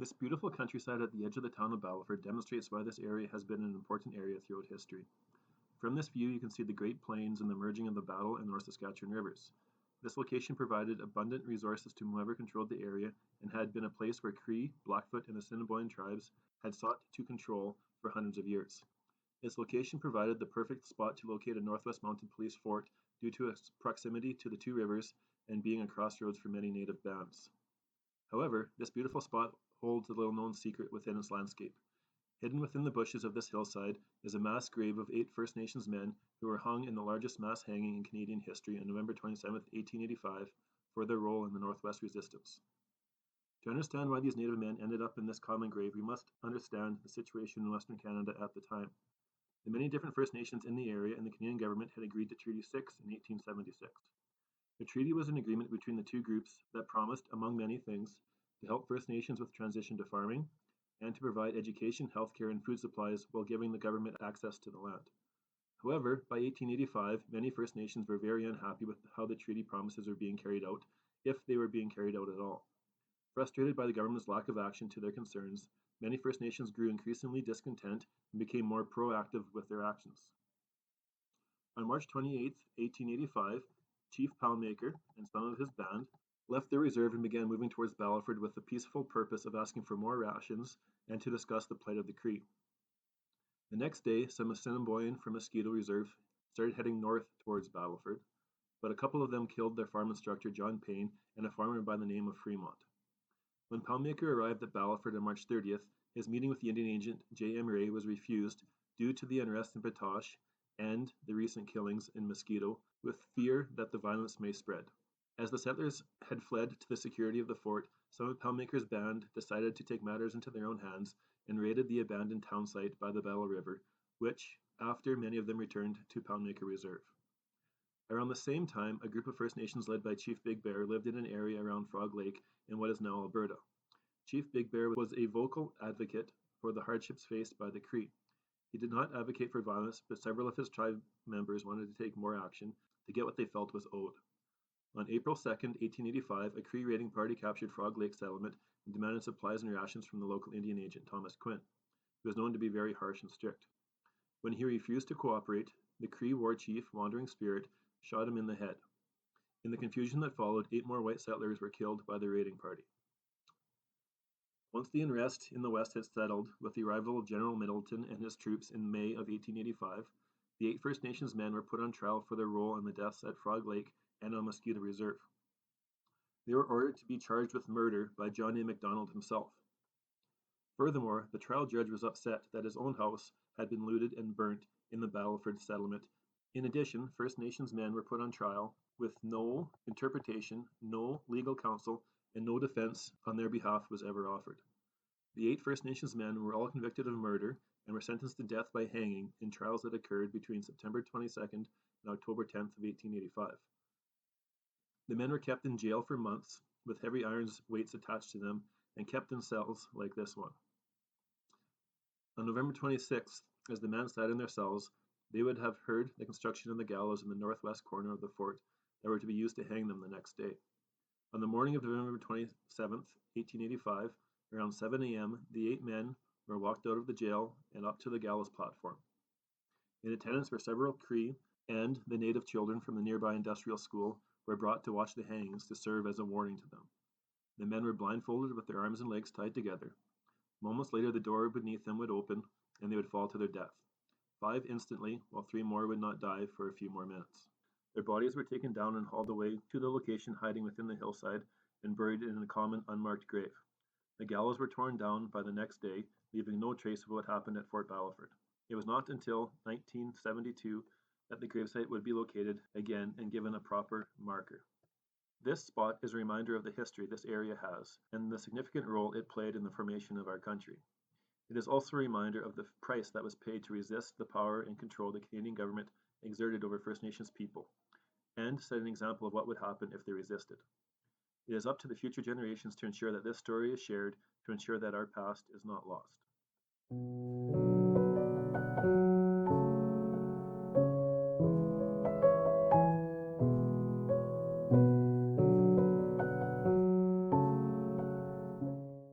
This beautiful countryside at the edge of the town of Battleford demonstrates why this area has been an important area throughout history. From this view, you can see the Great Plains and the merging of the Battle and North Saskatchewan rivers. This location provided abundant resources to whoever controlled the area and had been a place where Cree, Blackfoot, and Assiniboine tribes had sought to control for hundreds of years. This location provided the perfect spot to locate a Northwest Mounted Police fort due to its proximity to the two rivers and being a crossroads for many native bands. However, this beautiful spot holds a little-known secret within its landscape. Hidden within the bushes of this hillside is a mass grave of 8 First Nations men who were hung in the largest mass hanging in Canadian history on November 27, 1885, for their role in the Northwest Resistance. To understand why these Native men ended up in this common grave, we must understand the situation in Western Canada at the time. The many different First Nations in the area and the Canadian government had agreed to Treaty 6 in 1876. The treaty was an agreement between the two groups that promised, among many things, to help First Nations with transition to farming, and to provide education, healthcare, and food supplies while giving the government access to the land. However, by 1885, many First Nations were very unhappy with how the treaty promises were being carried out, if they were being carried out at all. Frustrated by the government's lack of action to their concerns, many First Nations grew increasingly discontent and became more proactive with their actions. On March 28, 1885, Chief Palmaker and some of his band left their reserve and began moving towards Battleford with the peaceful purpose of asking for more rations and to discuss the plight of the Cree. The next day, some Assiniboine from Mosquito Reserve started heading north towards Battleford, but a couple of them killed their farm instructor John Payne and a farmer by the name of Fremont. When Palmaker arrived at Battleford on March 30th, his meeting with the Indian agent J.M. Ray was refused due to the unrest in Patoche and the recent killings in Mosquito, with fear that the violence may spread. As the settlers had fled to the security of the fort, some of Palmaker's band decided to take matters into their own hands and raided the abandoned town site by the Battle River, which, after many of them returned to Palmaker Reserve. Around the same time, a group of First Nations led by Chief Big Bear lived in an area around Frog Lake in what is now Alberta. Chief Big Bear was a vocal advocate for the hardships faced by the Cree. He did not advocate for violence, but several of his tribe members wanted to take more action to get what they felt was owed. On April 2, 1885, a Cree raiding party captured Frog Lake settlement and demanded supplies and rations from the local Indian agent Thomas Quinn, who was known to be very harsh and strict. When he refused to cooperate, the Cree war chief, Wandering Spirit, shot him in the head. In the confusion that followed, 8 more white settlers were killed by the raiding party. Once the unrest in the west had settled, with the arrival of General Middleton and his troops in May of 1885, the 8 First Nations men were put on trial for their role in the deaths at Frog Lake and on Mosquito Reserve. They were ordered to be charged with murder by John A. Macdonald himself. Furthermore, the trial judge was upset that his own house had been looted and burnt in the Battleford settlement. In addition, First Nations men were put on trial with no interpretation, no legal counsel, and no defense on their behalf was ever offered. The 8 First Nations men were all convicted of murder and were sentenced to death by hanging in trials that occurred between September 22nd and October 10th of 1885. The men were kept in jail for months, with heavy iron weights attached to them, and kept in cells like this one. On November 26th, as the men sat in their cells, they would have heard the construction of the gallows in the northwest corner of the fort that were to be used to hang them the next day. On the morning of November 27th, 1885, around 7 a.m., the 8 men were walked out of the jail and up to the gallows platform. In attendance were several Cree and the native children from the nearby industrial school were brought to watch the hangings to serve as a warning to them. The men were blindfolded with their arms and legs tied together. Moments later, the door beneath them would open and they would fall to their death. 5 instantly, while 3 more would not die for a few more minutes. Their bodies were taken down and hauled away to the location hiding within the hillside and buried in a common unmarked grave. The gallows were torn down by the next day, leaving no trace of what happened at Fort Battleford. It was not until 1972 that the gravesite would be located again and given a proper marker. This spot is a reminder of the history this area has and the significant role it played in the formation of our country. It is also a reminder of the price that was paid to resist the power and control the Canadian government exerted over First Nations people, and set an example of what would happen if they resisted. It is up to the future generations to ensure that this story is shared, to ensure that our past is not lost.